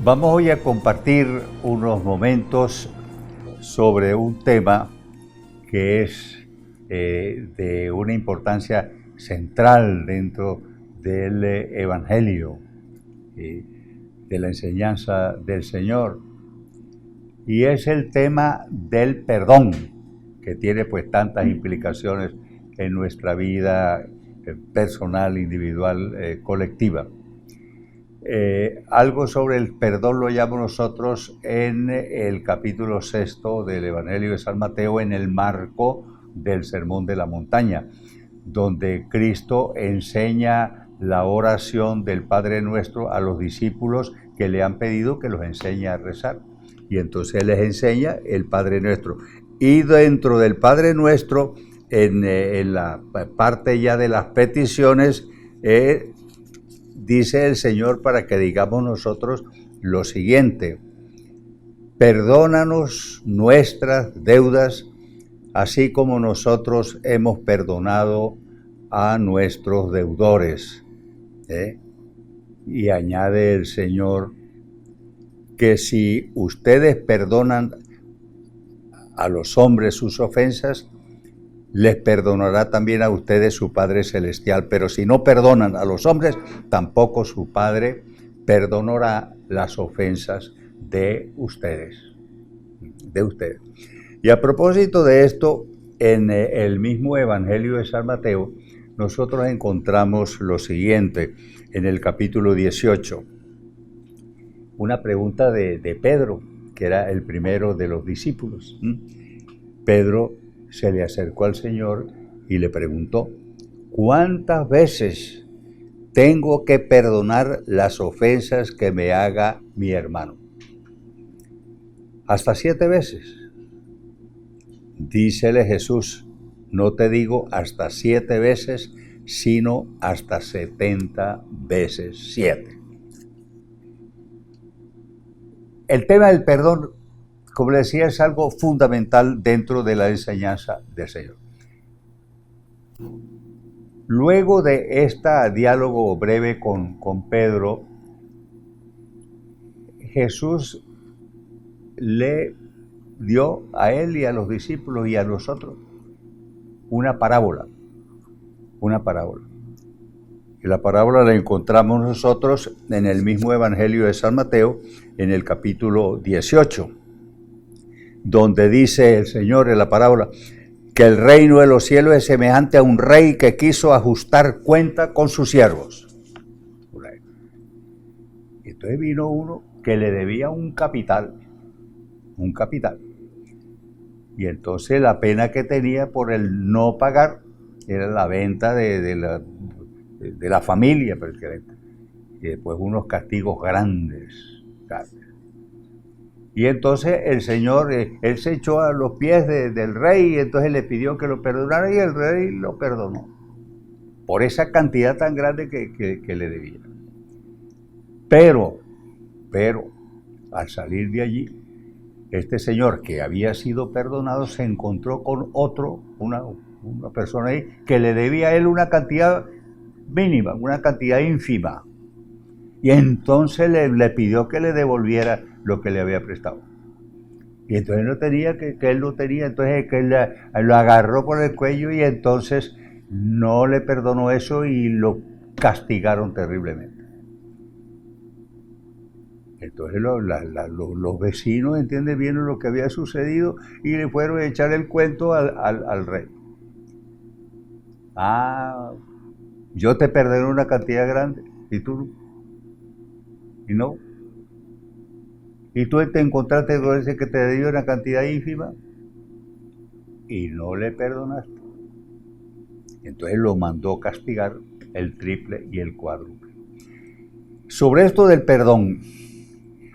Vamos hoy a compartir unos momentos sobre un tema que es de una importancia central dentro del Evangelio, de la enseñanza del Señor, y es el tema del perdón, que tiene pues tantas implicaciones en nuestra vida personal, individual, colectiva. Algo sobre el perdón lo llamamos nosotros en el capítulo 6 del Evangelio de San Mateo, en el marco del Sermón de la Montaña, donde Cristo enseña la oración del Padre Nuestro a los discípulos que le han pedido que los enseñe a rezar. Y entonces Él les enseña el Padre Nuestro. Y dentro del Padre Nuestro, en la parte ya de las peticiones, dice el Señor para que digamos nosotros lo siguiente: perdónanos nuestras deudas, así como nosotros hemos perdonado a nuestros deudores. Y añade el Señor que si ustedes perdonan a los hombres sus ofensas, les perdonará también a ustedes su Padre Celestial. Pero si no perdonan a los hombres, tampoco su Padre perdonará las ofensas de ustedes. Y a propósito de esto, en el mismo Evangelio de San Mateo, nosotros encontramos lo siguiente, en el capítulo 18. Una pregunta de Pedro, que era el primero de los discípulos. Pedro se le acercó al Señor y le preguntó: ¿cuántas veces tengo que perdonar las ofensas que me haga mi hermano? ¿Hasta 7 veces? Dícele Jesús: no te digo hasta 7 veces, sino hasta 70 veces 7. El tema del perdón, como le decía, es algo fundamental dentro de la enseñanza del Señor. Luego de este diálogo breve con Pedro, Jesús le dio a él y a los discípulos y a nosotros una parábola. Y la parábola la encontramos nosotros en el mismo Evangelio de San Mateo, en el capítulo 18, donde dice el Señor en la parábola que el reino de los cielos es semejante a un rey que quiso ajustar cuenta con sus siervos. Y entonces vino uno que le debía un capital. Y entonces la pena que tenía por el no pagar era la venta de la familia, y después unos castigos grandes. Y entonces el Señor, él se echó a los pies del rey, y entonces le pidió que lo perdonara, y el rey lo perdonó por esa cantidad tan grande que le debía. Pero, al salir de allí, este señor que había sido perdonado se encontró con otro, una persona ahí, que le debía a él una cantidad mínima, una cantidad ínfima. Y entonces le pidió que le devolviera lo que le había prestado. Y entonces no tenía, que él no tenía, entonces que él lo agarró por el cuello y entonces no le perdonó eso y lo castigaron terriblemente. Entonces los vecinos, ¿entienden? Vieron lo que había sucedido y le fueron a echar el cuento al rey. Yo te perdoné una cantidad grande y tú no. Y tú te encontraste con ese que te dio una cantidad ínfima y no le perdonaste. Entonces lo mandó castigar el triple y el cuádruple. Sobre esto del perdón,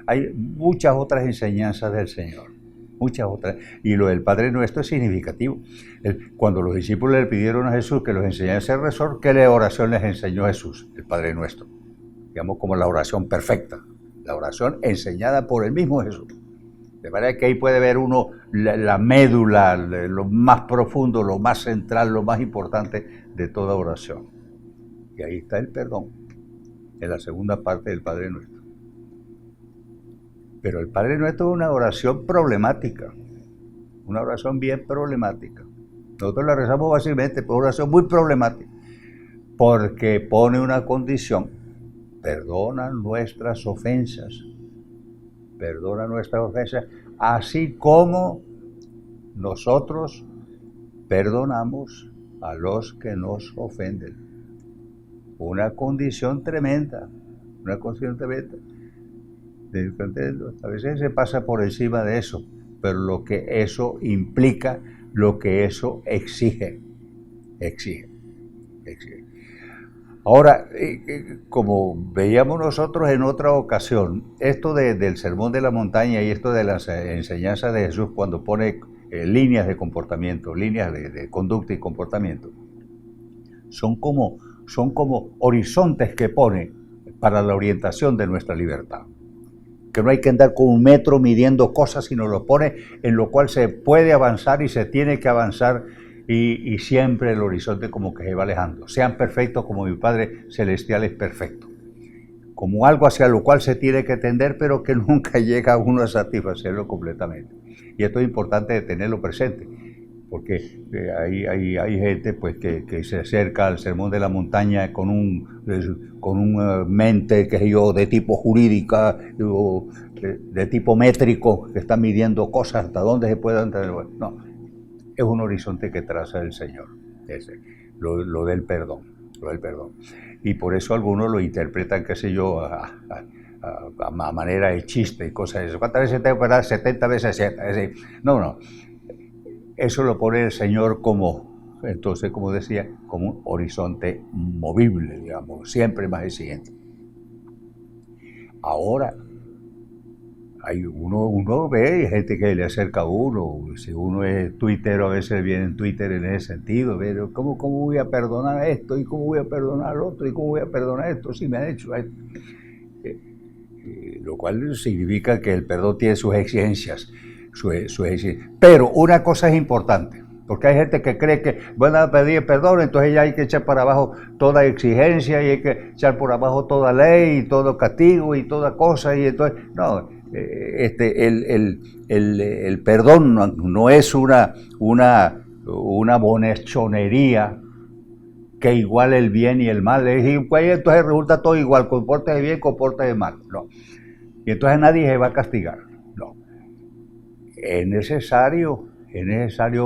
hay muchas otras enseñanzas del Señor, muchas otras, y lo del Padre Nuestro es significativo. Cuando los discípulos le pidieron a Jesús que los enseñase a rezar, ¿qué oración les enseñó Jesús? El Padre Nuestro, digamos como la oración perfecta, la oración enseñada por el mismo Jesús. De manera que ahí puede ver uno la médula, lo más profundo, lo más central, lo más importante de toda oración. Y ahí está el perdón, en la segunda parte del Padre Nuestro. Pero el Padre Nuestro es una oración problemática, una oración bien problemática. Nosotros la rezamos básicamente, pero una oración muy problemática, porque pone una condición: perdona nuestras ofensas, así como nosotros perdonamos a los que nos ofenden. Una condición tremenda, una condición tremenda. A veces se pasa por encima de eso, pero lo que eso implica, lo que eso exige. Ahora, como veíamos nosotros en otra ocasión, esto del sermón de la montaña y esto de las enseñanzas de Jesús cuando pone líneas de comportamiento, líneas de conducta y comportamiento, son como horizontes que pone para la orientación de nuestra libertad. Que no hay que andar con un metro midiendo cosas, sino lo pone en lo cual se puede avanzar y se tiene que avanzar, y siempre el horizonte como que se va alejando. Sean perfectos como mi Padre Celestial es perfecto. Como algo hacia lo cual se tiene que tender, pero que nunca llega a uno a satisfacerlo completamente. Y esto es importante tenerlo presente, porque hay gente pues que se acerca al sermón de la montaña con una mente, que yo, de tipo jurídica o de tipo métrico, que está midiendo cosas hasta dónde se puede entrar. No, es un horizonte que traza el Señor, lo del perdón. Y por eso algunos lo interpretan, qué sé yo, a manera de chiste y cosas de eso. ¿Cuántas veces tengo que parar? 70 veces 7. Es decir, no. Eso lo pone el Señor como, entonces, como decía, como un horizonte movible, digamos, siempre más exigente. Ahora, uno ve gente que le acerca a uno. Si uno es tuitero, a veces viene en Twitter en ese sentido, pero ¿cómo voy a perdonar esto? ¿Y cómo voy a perdonar al otro? ¿Y cómo voy a perdonar esto si me han hecho esto? Lo cual significa que el perdón tiene sus exigencias. Pero una cosa es importante, porque hay gente que cree que van a pedir perdón, entonces ya hay que echar para abajo toda exigencia y hay que echar por abajo toda ley y todo castigo y toda cosa, y entonces no, el perdón no es una bonhechonería que iguale el bien y el mal. Es igual, entonces resulta todo igual, compórtese bien, compórtese mal. No. Y entonces nadie se va a castigar. No. Es necesario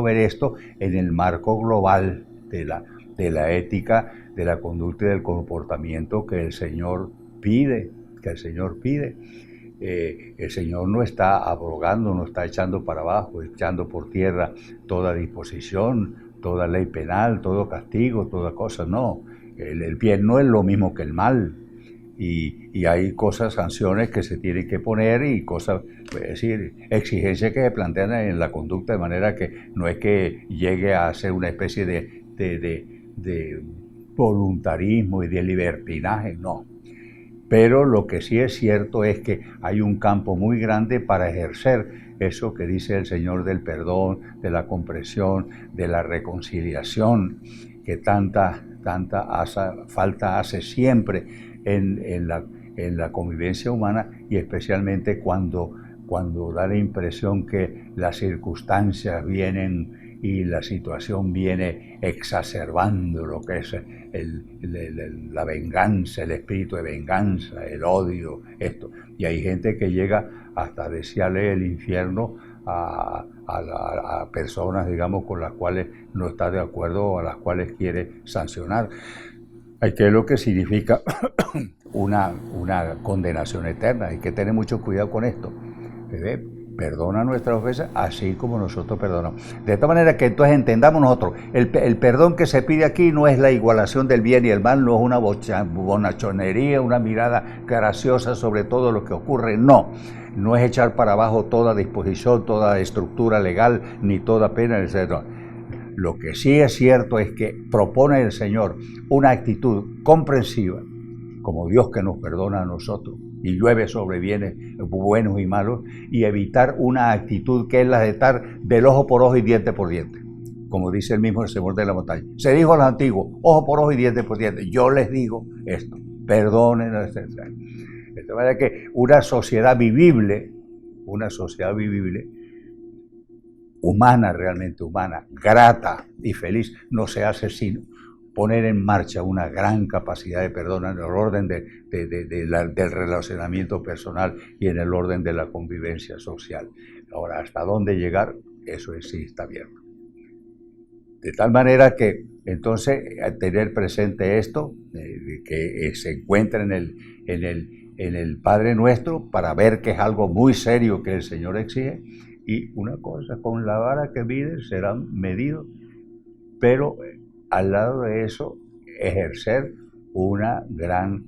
ver esto en el marco global de la ética, de la conducta y del comportamiento que el Señor pide. El Señor no está abrogando, no está echando para abajo, echando por tierra toda disposición, toda ley penal, todo castigo, toda cosa. No, el bien no es lo mismo que el mal. Y hay cosas, sanciones que se tienen que poner y cosas, es decir, exigencias que se plantean en la conducta, de manera que no es que llegue a ser una especie de voluntarismo y de libertinaje, no. Pero lo que sí es cierto es que hay un campo muy grande para ejercer eso que dice el Señor del perdón, de la comprensión, de la reconciliación, que tanta falta hace siempre en la convivencia humana, y especialmente cuando da la impresión que las circunstancias vienen y la situación viene exacerbando lo que es la venganza, el espíritu de venganza, el odio, esto. Y hay gente que llega hasta desearle el infierno a personas, digamos, con las cuales no está de acuerdo o a las cuales quiere sancionar. Hay que ver lo que significa una condenación eterna. Hay que tener mucho cuidado con esto. Perdona nuestras ofensas así como nosotros perdonamos. De esta manera que entonces entendamos nosotros, el perdón que se pide aquí no es la igualación del bien y el mal, no es una bonachonería, una mirada graciosa sobre todo lo que ocurre, no es echar para abajo toda disposición, toda estructura legal, ni toda pena, etc. Lo que sí es cierto es que propone el Señor una actitud comprensiva, como Dios que nos perdona a nosotros, y llueve sobre bienes buenos y malos, y evitar una actitud que es la de estar del ojo por ojo y diente por diente, como dice el mismo el Sermón de la Montaña. Se dijo a los antiguos, ojo por ojo y diente por diente. Yo les digo esto, perdonen, etc. De manera que una sociedad vivible una sociedad vivible, humana, realmente humana, grata y feliz, no se hace sino poner en marcha una gran capacidad de perdón en el orden del relacionamiento personal y en el orden de la convivencia social. Ahora, ¿hasta dónde llegar? Eso sí está abierto. De tal manera que, entonces, tener presente esto, que se encuentra en el Padre Nuestro, para ver que es algo muy serio que el Señor exige. Y una cosa, con la vara que miden serán medidos, pero al lado de eso, ejercer una gran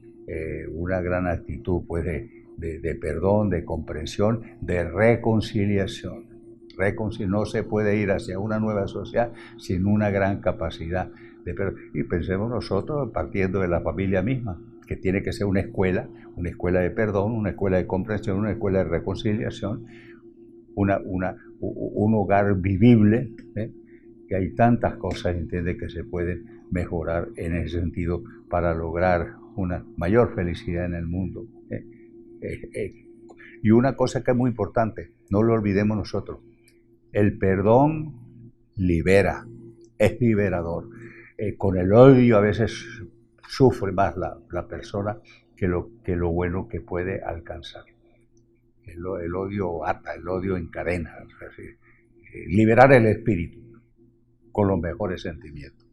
actitud pues, de perdón, de comprensión, de reconciliación. No se puede ir hacia una nueva sociedad sin una gran capacidad de perdón. Y pensemos nosotros partiendo de la familia misma, que tiene que ser una escuela de perdón, una escuela de comprensión, una escuela de reconciliación, un hogar vivible, que hay tantas cosas, entiende, que se pueden mejorar en ese sentido para lograr una mayor felicidad en el mundo. Y una cosa que es muy importante, no lo olvidemos nosotros, el perdón libera, es liberador. Con el odio a veces sufre más la persona que lo bueno que puede alcanzar. El odio ata, el odio encadena. Liberar el espíritu con los mejores sentimientos.